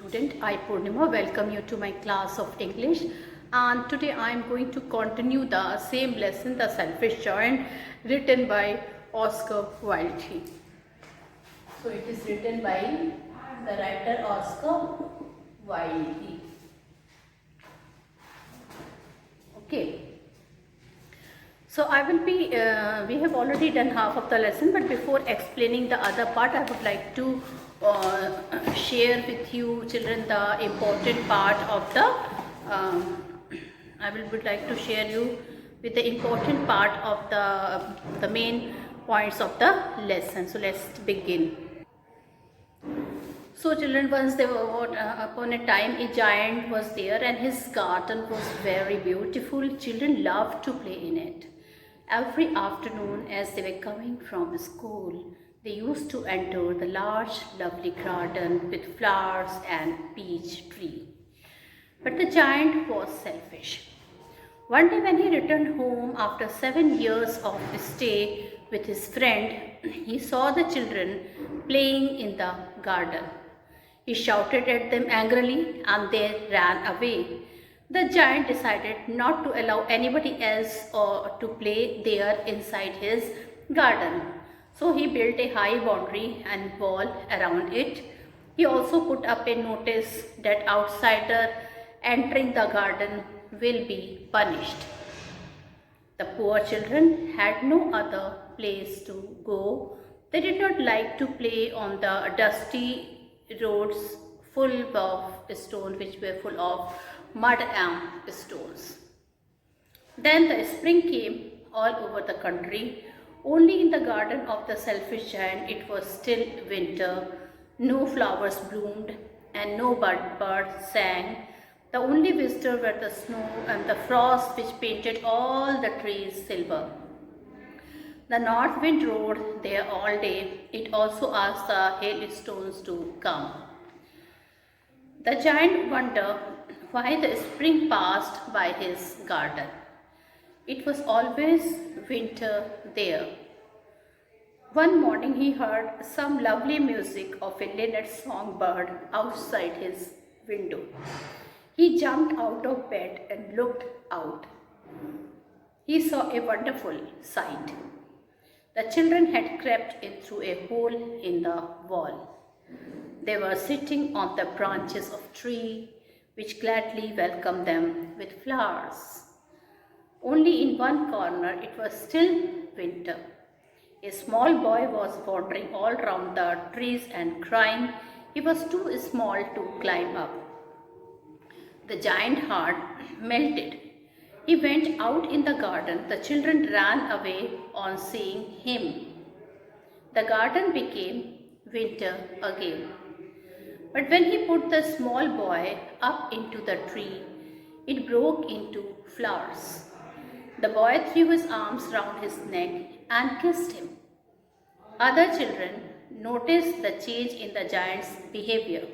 student. I Purnima welcome you to my class of English, and today I am going to continue the same lesson, The Selfish Giant, written by Oscar Wilde. So it is written by the writer Oscar Wilde. Okay. So I will be, we have already done half of the lesson, but before explaining the other part, I would like to share with you children the important part of the, I would like to share you with the important part of the main points of the lesson. So let's begin. So children, once there were, upon a time a giant was there and his garden was very beautiful. Children loved to play in it. Every afternoon as they were coming from school, they used to enter the large lovely garden with flowers and peach tree. But the giant was selfish. One day when he returned home after 7 years of stay with his friend, he saw the children playing in the garden. He shouted at them angrily and they ran away. The giant decided not to allow anybody else to play there inside his garden. So he built a high boundary and wall around it. He also put up a notice that outsider entering the garden will be punished. The poor children had no other place to go. They did not like to play on the dusty roads full of stones, which were full of mud and stones. Then the spring came all over the country. Only in the garden of the selfish giant it was still winter. No flowers bloomed and no bird sang. The only visitor were the snow and the frost which painted all the trees silver. The north wind rode there all day. It also asked the hailstones to come. The giant wondered why the spring passed by his garden. It was always winter there. One morning he heard some lovely music of a linnet songbird outside his window. He jumped out of bed and looked out. He saw a wonderful sight. The children had crept in through a hole in the wall. They were sitting on the branches of trees, which gladly welcomed them with flowers. Only in one corner it was still winter. A small boy was wandering all round the trees and crying he was too small to climb up. The giant's heart melted. He went out in the garden. The children ran away on seeing him. The garden became winter again. But when he put the small boy up into the tree, it broke into flowers. The boy threw his arms round his neck and kissed him. Other children noticed the change in the giant's behavior.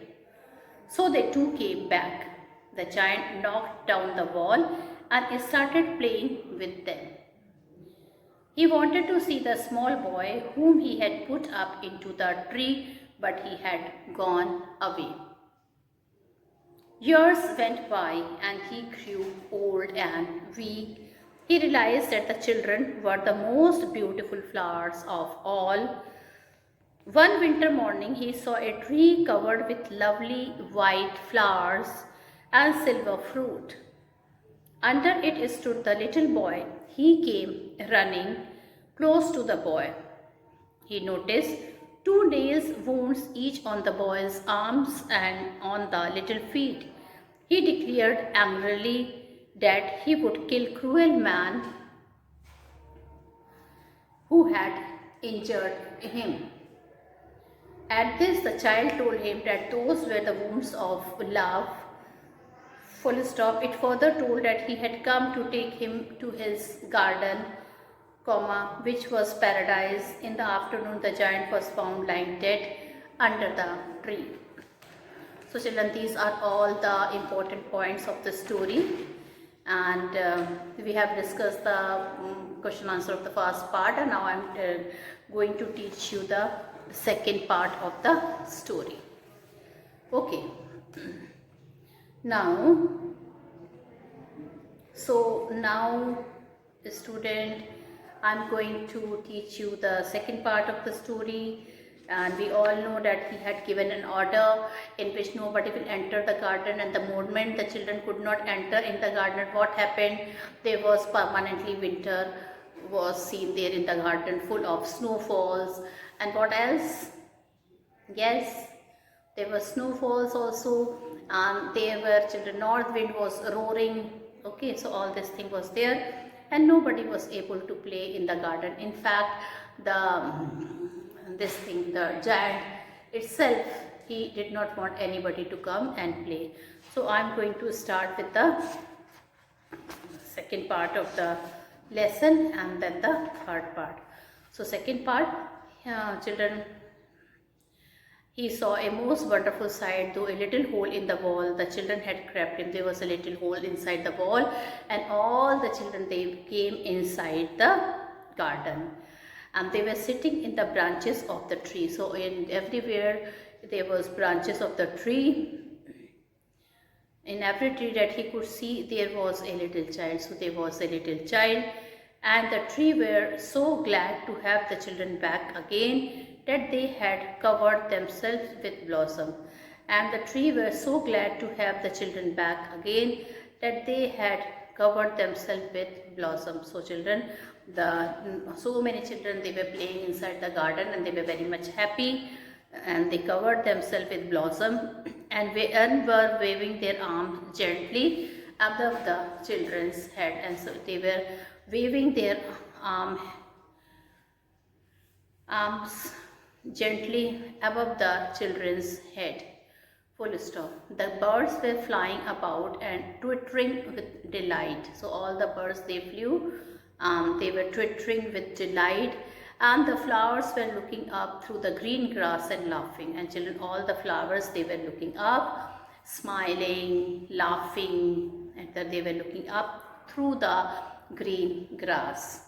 So they too came back. The giant knocked down the wall and started playing with them. He wanted to see the small boy whom he had put up into the tree, but he had gone away. Years went by and he grew old and weak. He realized that the children were the most beautiful flowers of all. One winter morning he saw a tree covered with lovely white flowers and silver fruit. Under it stood the little boy. He came running close to the boy. He noticed 2 nails wounds each on the boy's arms and on the little feet. He declared angrily that he would kill cruel man who had injured him. At this the child told him that those were the wounds of love. Full stop. It further told that he had come to take him to his garden, which was paradise. In the afternoon the giant was found lying dead under the tree. So children, these are all the important points of the story, and we have discussed the question answer of the first part, and now I am going to teach you the second part of the story. Okay. Now, so now, student, I'm going to teach you the second part of the story. And we all know that he had given an order in which nobody will enter the garden, and the moment the children could not enter in the garden, what happened? There was permanently winter was seen there in the garden, full of snowfalls. And what else? Yes, there were snowfalls also, and there were children. North wind was roaring. Okay, so all this thing was there, and nobody was able to play in the garden. In fact, the giant itself, he did not want anybody to come and play. So I'm going to start with the second part of the lesson and then the third part. So second part, children, he saw a most wonderful sight. Through a little hole in the wall, the children had crept in. There was a little hole inside the wall, and all the children, they came inside the garden, and they were sitting in the branches of the tree. So in everywhere there was branches of the tree. In every tree that he could see, there was a little child. So there was a little child, and the tree were so glad to have the children back again that they had covered themselves with blossom. And the tree were so glad to have the children back again that they had covered themselves with blossom. So children, so many children, they were playing inside the garden, and they were very much happy, and they covered themselves with blossom, and were waving their arms gently above the children's head. And so they were waving their arms gently above the children's head. Full stop. The birds were flying about and twittering with delight. So all the birds, they flew, they were twittering with delight, and the flowers were looking up through the green grass and laughing. And children, all the flowers, they were looking up, smiling, laughing, and they were looking up through the green grass.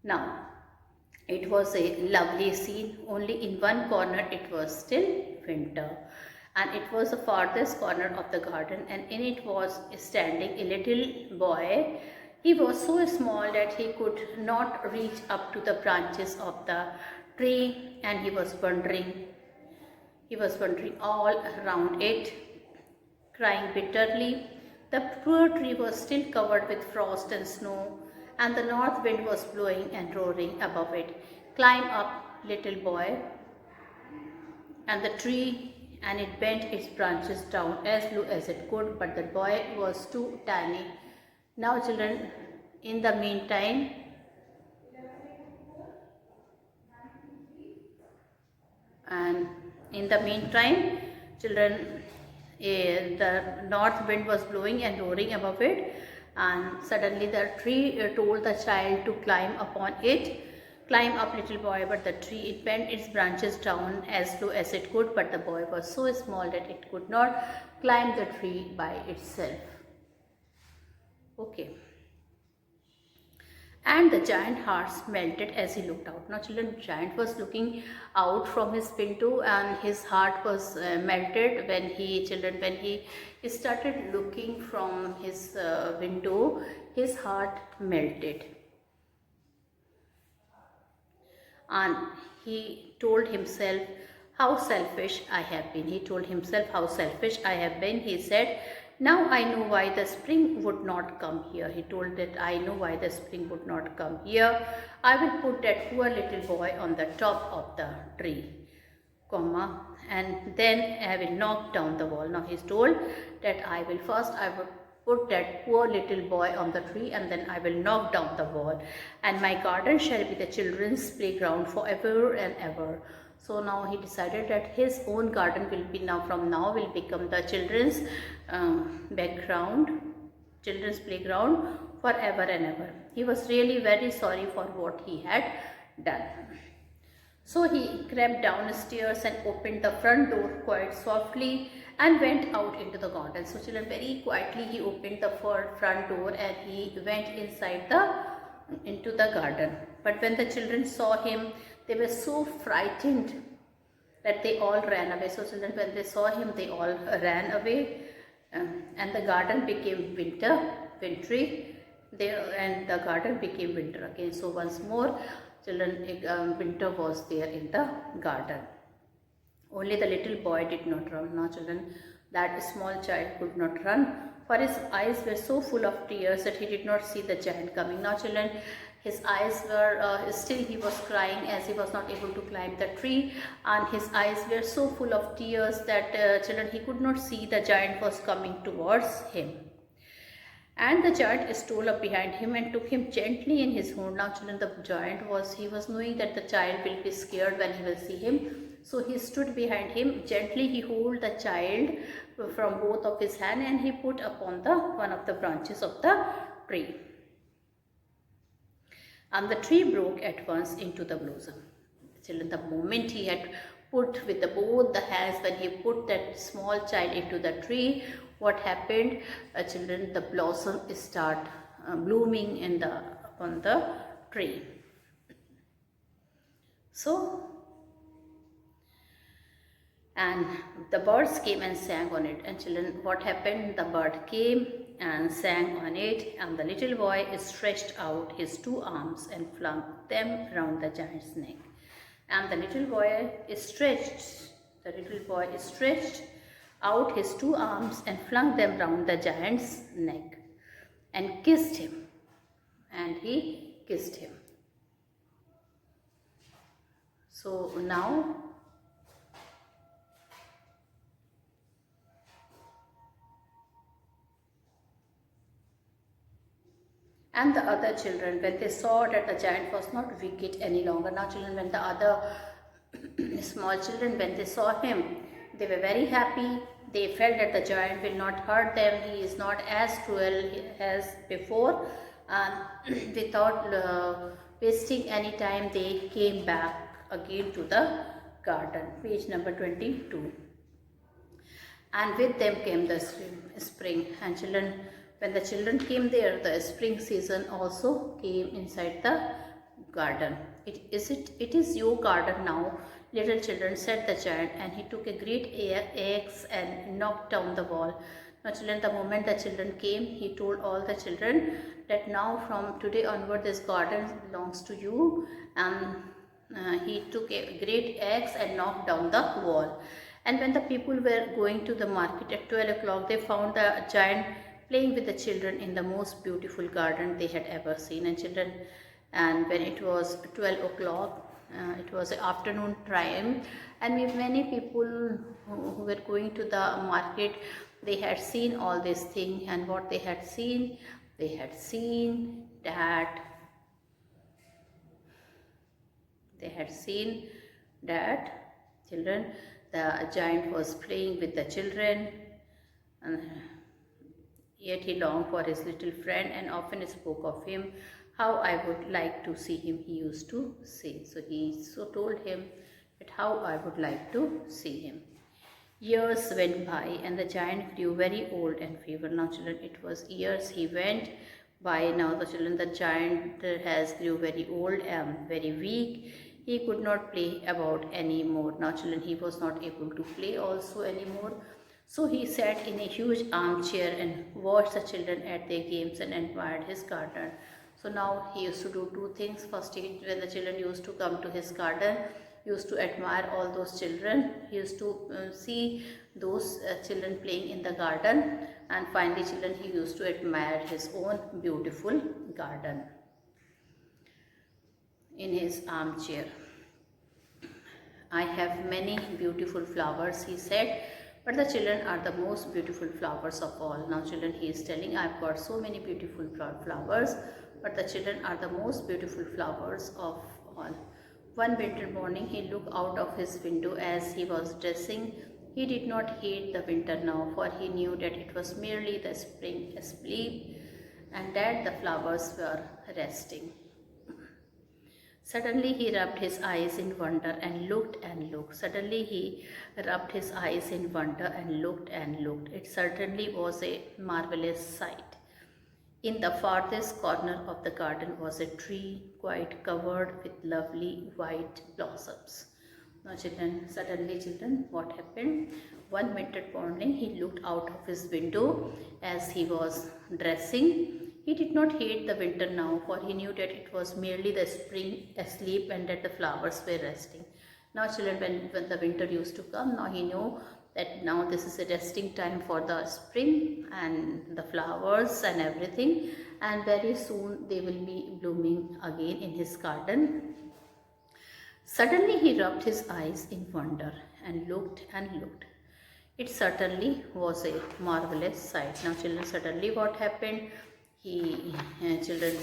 Now, it was a lovely scene. Only in one corner it was still winter, and it was the farthest corner of the garden, and in it was standing a little boy. He was so small that he could not reach up to the branches of the tree, and he was wandering all around it, crying bitterly. The poor tree was still covered with frost and snow, and the north wind was blowing and roaring above it. Climb up, little boy. And the tree, and it bent its branches down as low as it could, but the boy was too tiny. Now children, in the meantime, children, the north wind was blowing and roaring above it, and suddenly the tree told the child to climb upon it. Climb up, little boy. But the tree, it bent its branches down as low as it could, but the boy was so small that it could not climb the tree by itself. Okay. And the giant heart melted as he looked out. Now children, giant was looking out from his window, and his heart was melted when he started looking from his window. His heart melted, and he told himself, how selfish I have been. He told himself how selfish I have been. He said, now I know why the spring would not come here. He told that I know why the spring would not come here. I will put that poor little boy on the top of the tree, and then I will knock down the wall. Now he's told that I will put that poor little boy on the tree, and then I will knock down the wall, and my garden shall be the children's playground forever and ever. So now he decided that his own garden will become the children's children's playground forever and ever. He was really very sorry for what he had done. So he crept downstairs and opened the front door quite softly and went out into the garden. So children, very quietly he opened the front door and he went into the garden. But when the children saw him, they were so frightened that they all ran away. So children, when they saw him, they all ran away, and the garden became wintry. And the garden became winter again. So once more, children, winter was there in the garden. Only the little boy did not run. Now children, that small child could not run, for his eyes were so full of tears that he did not see the giant coming. Now children, his eyes were, still he was crying as he was not able to climb the tree, and his eyes were so full of tears that children, he could not see the giant was coming towards him. And the giant stole up behind him and took him gently in his horn. Now children, the giant was knowing that the child will be scared when he will see him. So he stood behind him. Gently he held the child from both of his hands, and he put upon the one of the branches of the tree. And the tree broke at once into the blossom. Children, the moment he had put with both the hands, when he put that small child into the tree, what happened? Children, the blossom start blooming upon the tree. So, and the birds came and sang on it. And children, what happened? The bird came and sang on it, and the little boy stretched out his two arms and flung them round the giant's neck. And the little boy stretched out his two arms and flung them round the giant's neck and kissed him. And he kissed him. So now, and the other children, when they saw that the giant was not wicked any longer. Now children, when the other small children, when they saw him, they were very happy. They felt that the giant will not hurt them. He is not as cruel as before. And without wasting any time, they came back again to the garden. Page number 22. And with them came the spring. And children, when the children came there, the spring season also came inside the garden. It is your garden now, little children, said the giant, and he took a great axe and knocked down the wall. Now children, the moment the children came, he told all the children that now from today onward this garden belongs to you. And he took a great axe and knocked down the wall. And when the people were going to the market at 12 o'clock, they found the giant playing with the children in the most beautiful garden they had ever seen. And children, and when it was 12 o'clock, it was afternoon time, and many people who were going to the market, they had seen all this thing. And what they had seen that children, the giant was playing with the children, and yet he longed for his little friend and often spoke of him. How I would like to see him, he used to say. So he told him that how I would like to see him. Years went by, and the giant grew very old and feeble. Now children, it was years he went by. Now the children, the giant has grew very old and very weak. He could not play about anymore. Now children, he was not able to play also anymore. So he sat in a huge armchair and watched the children at their games and admired his garden. So now he used to do two things. First, when the children used to come to his garden, he used to admire all those children. He used to see those children playing in the garden. And finally, children, he used to admire his own beautiful garden in his armchair. I have many beautiful flowers, he said, but the children are the most beautiful flowers of all. Now children, he is telling, I've got so many beautiful flowers, but the children are the most beautiful flowers of all. One winter morning, he looked out of his window as he was dressing. He did not hate the winter now, for he knew that it was merely the spring asleep and that the flowers were resting. Suddenly he rubbed his eyes in wonder and looked and looked. Suddenly he rubbed his eyes in wonder and looked and looked. It certainly was a marvelous sight. In the farthest corner of the garden was a tree quite covered with lovely white blossoms. Now suddenly, what happened? One winter morning, he looked out of his window as he was dressing. He did not hate the winter now, for he knew that it was merely the spring asleep and that the flowers were resting. Now children, when the winter used to come, now he knew that now this is a resting time for the spring and the flowers and everything, and very soon they will be blooming again in his garden. Suddenly he rubbed his eyes in wonder and looked and looked. It certainly was a marvelous sight. Now children, suddenly what happened? Children,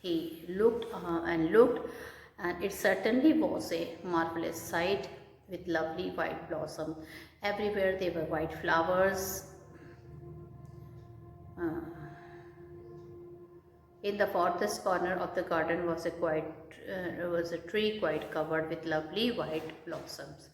he looked and looked, and it certainly was a marvelous sight with lovely white blossom. Everywhere there were white flowers. In the farthest corner of the garden was a tree quite covered with lovely white blossoms.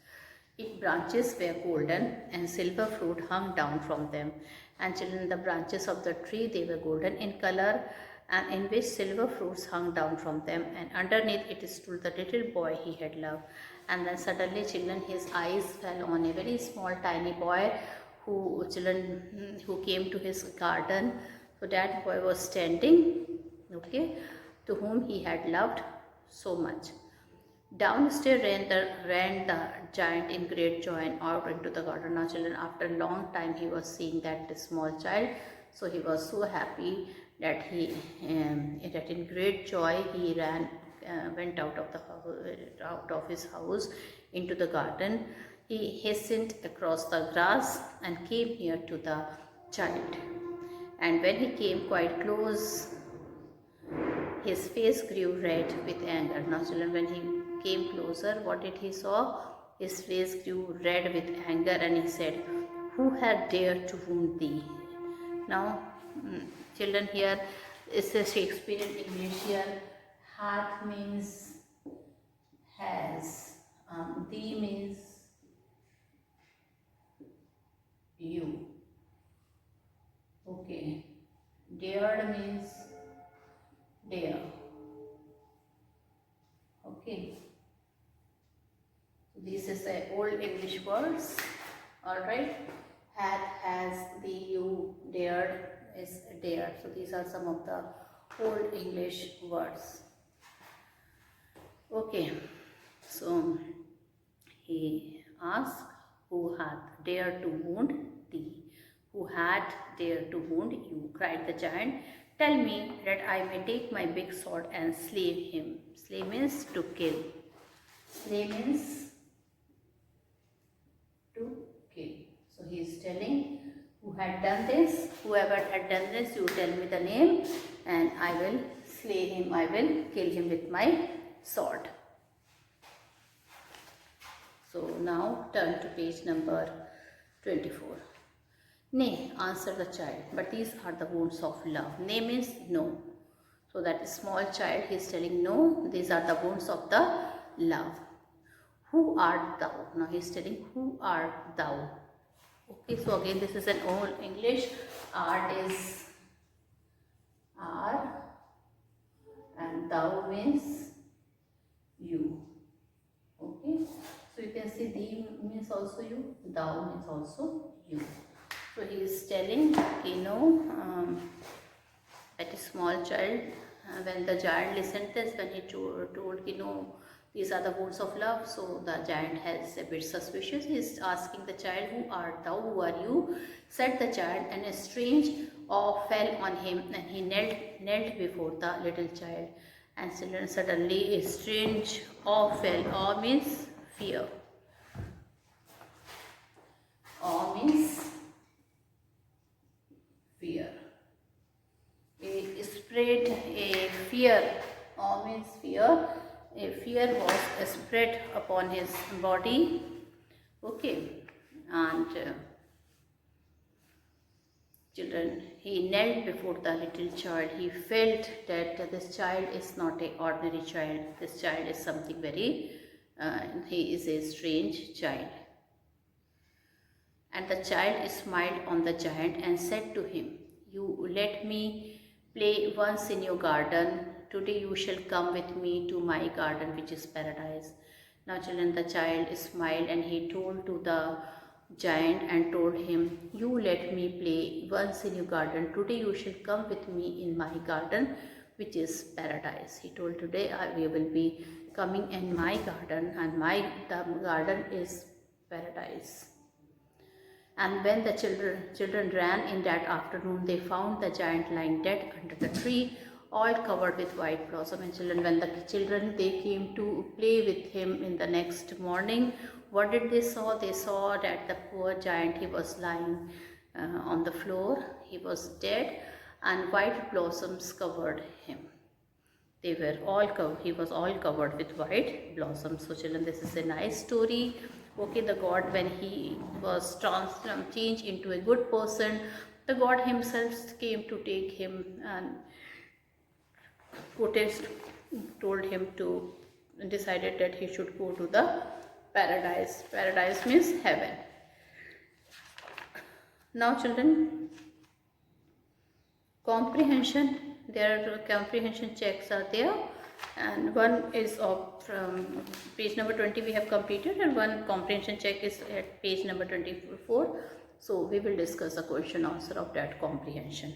Its branches were golden and silver fruit hung down from them. And children, the branches of the tree, they were golden in color and in which silver fruits hung down from them. And underneath it stood the little boy he had loved. And then suddenly, children, his eyes fell on a very small tiny boy who came to his garden. So that boy was standing, okay, to whom he had loved so much. Downstairs ran the giant in great joy and out into the garden. Now children, after a long time he was seeing that small child, so he was so happy that that in great joy he went out of his house into the garden. He hastened across the grass and came near to the child. And when he came quite close, his face grew red with anger. Now children, when he came closer, what did he saw? His face grew red with anger and he said, "Who had dared to wound thee?" Now children, here is a Shakespearean English here. Hath means has, thee means you. Okay. Dared means dare. Okay. So this is a old English words. Alright. Hath, has, thee, you, dared is dare. So these are some of the old English words. Okay. So he asked, "Who hath dared to wound thee?" "Who had dared to wound you?" cried the giant. "Tell me, that I may take my big sword and slay him." Slay means to kill. Slay means to kill. So he is telling who had done this. Whoever had done this, you tell me the name and I will slay him. I will kill him with my sword. So now turn to page number 24. "Nay," answered the child, "but these are the wounds of love." Nay means no. So that small child, he is telling no, these are the wounds of the love. "Who art thou?" Now he is telling, "Who art thou?" Okay, so again this is an old English. Art is are and thou means you. Okay, so you can see thee means also you, thou means also you. So he is telling, that a small child, when the giant listened this, when he told, these are the words of love, so the giant has a bit suspicious. He is asking the child, "Who art thou? Who are you?" Said the child, and a strange awe fell on him, and he knelt before the little child. And suddenly a strange awe fell. Awe means fear. Awe means fear. A fear. Awe means fear. A fear was spread upon his body. Okay, and children, he knelt before the little child. He felt that this child is not an ordinary child. This child is something very, he is a strange child. And the child smiled on the giant and said to him, "You let me play once in your garden today you shall come with me to my garden, which is paradise. Now children, the child smiled and he told to the giant and told him, you let me play once in your garden. Today you shall come with me in my garden, which is paradise. He told, today we will be coming in my garden, and the garden is paradise. And when the children ran in that afternoon, they found the giant lying dead under the tree, all covered with white blossom. And children, when the children they came to play with him in the next morning, what did they saw? They saw that the poor giant, he was lying on the floor, he was dead, and white blossoms covered him. They were all covered, he was all covered with white blossoms. So children, this is a nice story. Okay, the God, when he was changed into a good person, the God himself came to take him and told him to, decided that he should go to the paradise. Paradise means heaven. Now children, comprehension, there are comprehension checks are there, and one is of from page number 20 we have completed, and one comprehension check is at page number 24. So we will discuss the question answer of that comprehension.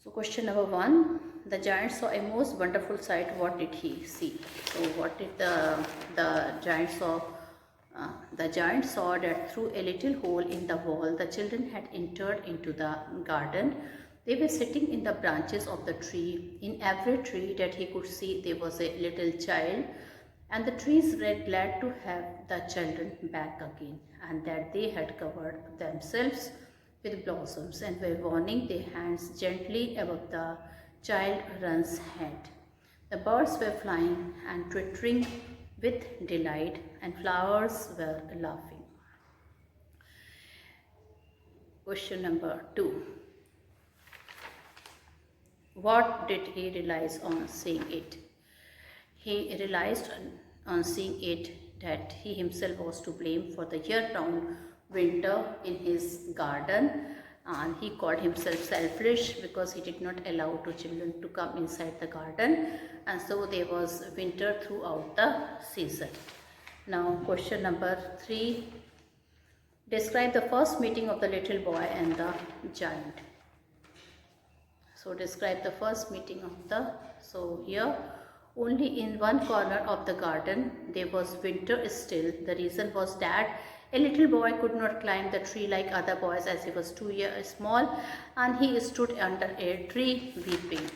So question number 1, the giant saw a most wonderful sight. What did he see? So what did the giant saw? The giant saw that through a little hole in the wall the children had entered into the garden. They were sitting in the branches of the tree. In every tree that he could see there was a little child, and the trees were glad to have the children back again, and that they had covered themselves with blossoms and were warming their hands gently above the children's head. The birds were flying and twittering with delight, and flowers were laughing. Question number 2. What did he realize on seeing it? He realized on seeing it that he himself was to blame for the year-round winter in his garden, and he called himself selfish because he did not allow two children to come inside the garden, and so there was winter throughout the season. Now question number 3. Describe the first meeting of the little boy and the giant. So describe the first meeting of the, so here only in one corner of the garden there was winter still. The reason was that a little boy could not climb the tree like other boys as he was 2 years small, and he stood under a tree weeping.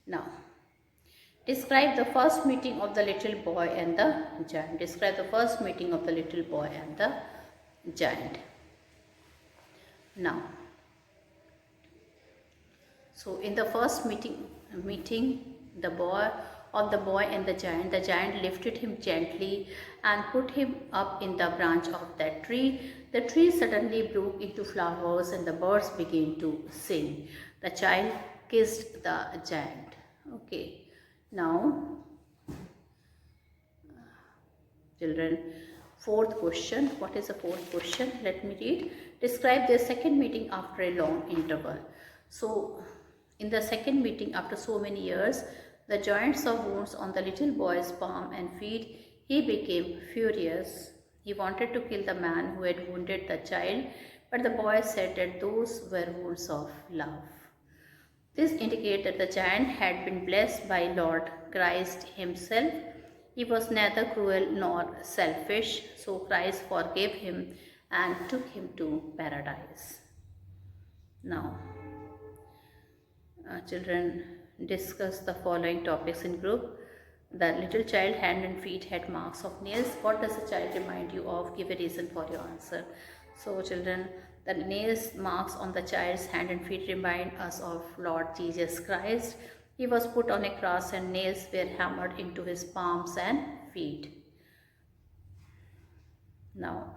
Now describe the first meeting of the little boy and the giant. Describe the first meeting of the little boy and the giant. Now, so in the first meeting the boy and the giant lifted him gently and put him up in the branch of that tree. The tree suddenly broke into flowers and the birds began to sing. The child kissed the giant. Okay, now children, fourth question. What is the fourth question? Let me read. Describe their second meeting after a long interval. So in the second meeting after so many years, the giant saw wounds on the little boy's palm and feet. He became furious. He wanted to kill the man who had wounded the child, but the boy said that those were wounds of love. This indicated that the giant had been blessed by Lord Christ himself. He was neither cruel nor selfish, so Christ forgave him and took him to paradise. Now, children, discuss the following topics in group. The little child hand and feet had marks of nails. What does the child remind you of? Give a reason for your answer. So children, the nails marks on the child's hand and feet remind us of Lord Jesus Christ. He was put on a cross and nails were hammered into his palms and feet. Now,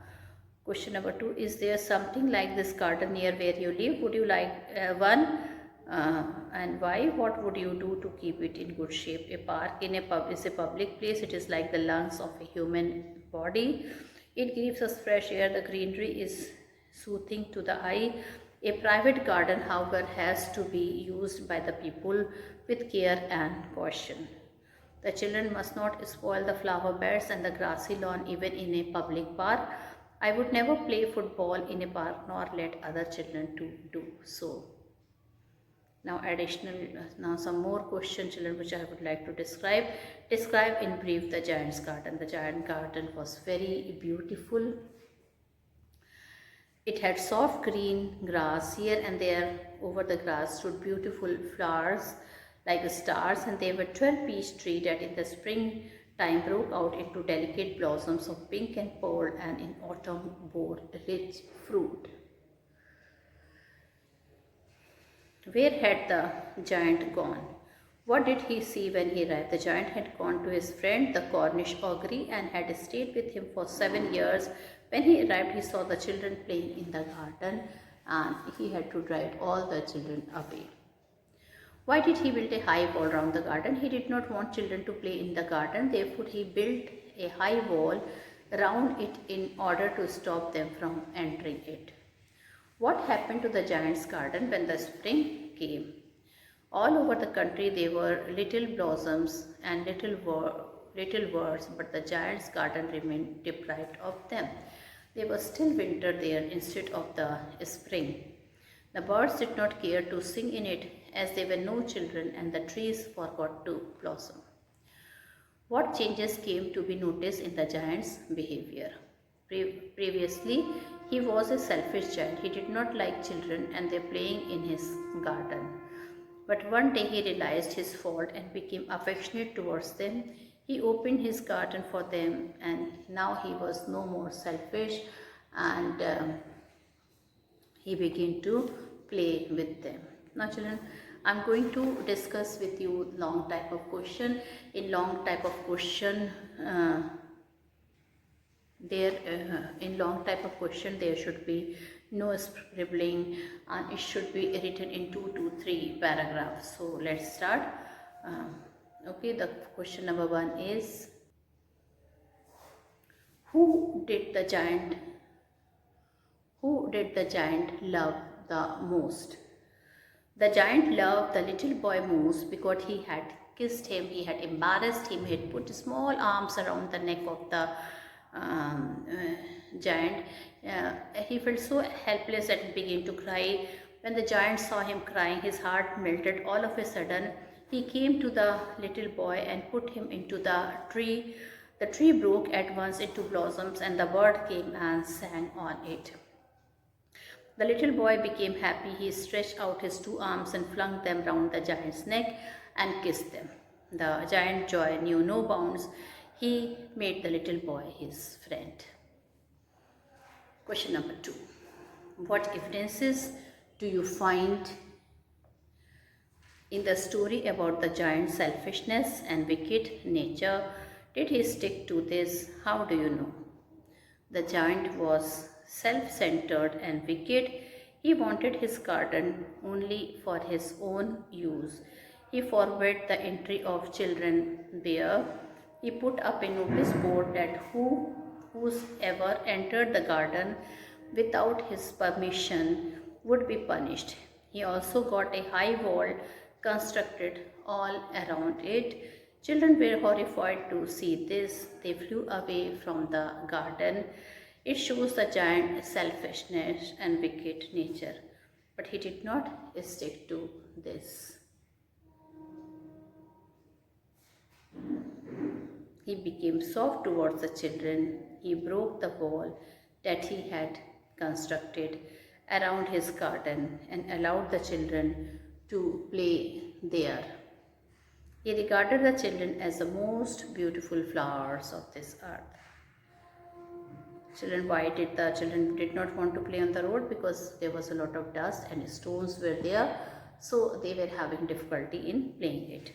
question number 2. Is there something like this garden near where you live? Would you like one? And why? What would you do to keep it in good shape? A park in a pub is a public place. It is like the lungs of a human body. It gives us fresh air. The greenery is soothing to the eye. A private garden, however, has to be used by the people with care and caution. The children must not spoil the flower beds and the grassy lawn even in a public park. I would never play football in a park nor let other children to do so. Now some more question children which I would like to describe. Describe in brief the giant's garden. The giant garden was very beautiful. It had soft green grass. Here and there over the grass stood beautiful flowers like stars, and there were 12 peach trees that in the spring time broke out into delicate blossoms of pink and pearl, and in autumn bore rich fruit. Where had the giant gone? What did he see when he arrived? The giant had gone to his friend, the Cornish ogre, and had stayed with him for 7 years. When he arrived, he saw the children playing in the garden, and he had to drive all the children away. Why did he build a high wall around the garden? He did not want children to play in the garden. Therefore, he built a high wall around it in order to stop them from entering it. What happened to the giant's garden when the spring came? All over the country there were little blossoms and little birds, but the giant's garden remained deprived of them. There was still winter there instead of the spring. The birds did not care to sing in it, as there were no children, and the trees forgot to blossom. What changes came to be noticed in the giant's behavior? Previously, he was a selfish giant. He did not like children and their playing in his garden. But one day he realized his fault and became affectionate towards them. He opened his garden for them, and now he was no more selfish, and he began to play with them. Now children, I'm going to discuss with you long type of question. In long type of question, there should be no scribbling, and it should be written in 2 to 3 paragraphs. So let's start. Okay, the question number 1 is, who did the giant love the most? The giant loved the little boy most because he had kissed him, he had embarrassed him, he had put small arms around the neck of the giant. He felt so helpless and began to cry. When the giant saw him crying, his heart melted. All of a sudden, he came to the little boy and put him into the tree. The tree broke at once into blossoms, and the bird came and sang on it. The little boy became happy. He stretched out his 2 arms and flung them round the giant's neck and kissed them. The giant's joy knew no bounds. He made the little boy his friend. Question number 2. What evidences do you find in the story about the giant's selfishness and wicked nature? Did he stick to this? How do you know? The giant was self-centered and wicked. He wanted his garden only for his own use. He forbade the entry of children there. He put up a notice board that whoever entered the garden without his permission would be punished. He also got a high wall constructed all around it. Children were horrified to see this. They flew away from the garden. It shows the giant's selfishness and wicked nature, but he did not stick to this. He became soft towards the children. He broke the wall that he had constructed around his garden and allowed the children to play there. He regarded the children as the most beautiful flowers of this earth. Why did the children did not want to play on the road? Because there was a lot of dust and stones were there, so they were having difficulty in playing it.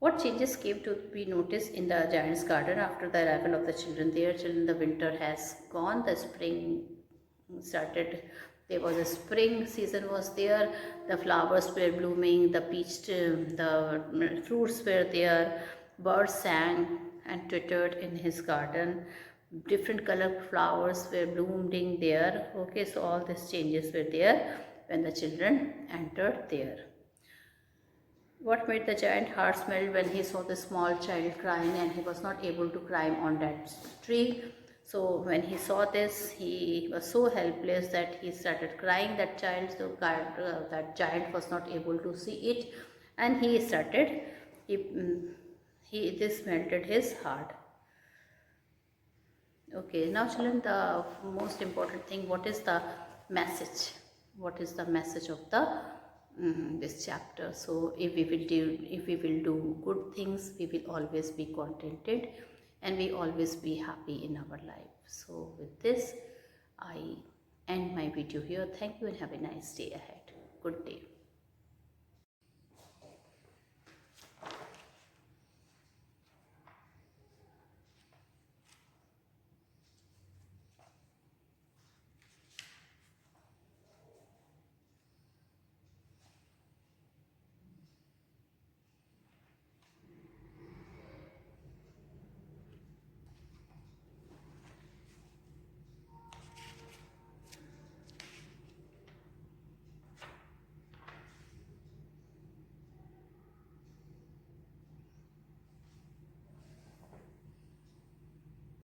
What changes came to be noticed in the giant's garden after the arrival of the children there? Children, the winter has gone, the spring started. There was a spring season was there, the flowers were blooming, the fruits were there, birds sang and twittered in his garden. different color flowers were blooming there. Okay, so all these changes were there when the children entered there. What made the giant heart melt when he saw the small child crying and he was not able to climb on that tree? So when he saw this, he was so helpless that he started crying. That child, so that giant was not able to see it, and he started. This melted his heart. Okay, now children, the most important thing, what is the message? What is the message of the this chapter? So if we will do good things, we will always be contented and we always be happy in our life. So with this, I end my video here. Thank you and have a nice day ahead. Good day.